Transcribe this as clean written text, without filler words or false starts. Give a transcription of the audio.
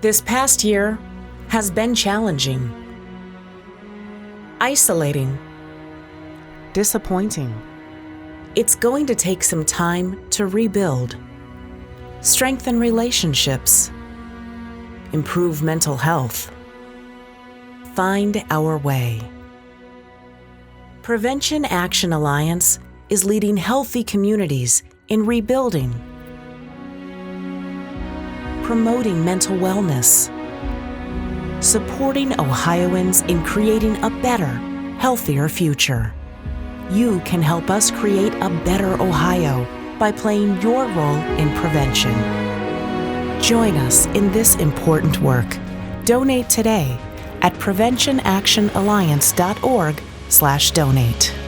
This past year has been challenging, isolating, disappointing. It's going to take some time to rebuild, strengthen relationships, improve mental health, find our way. Prevention Action Alliance is leading healthy communities in rebuilding, promoting mental wellness, supporting Ohioans in creating a better, healthier future. You can help us create a better Ohio by playing your role in prevention. Join us in this important work. Donate today at preventionactionalliance.org/donate.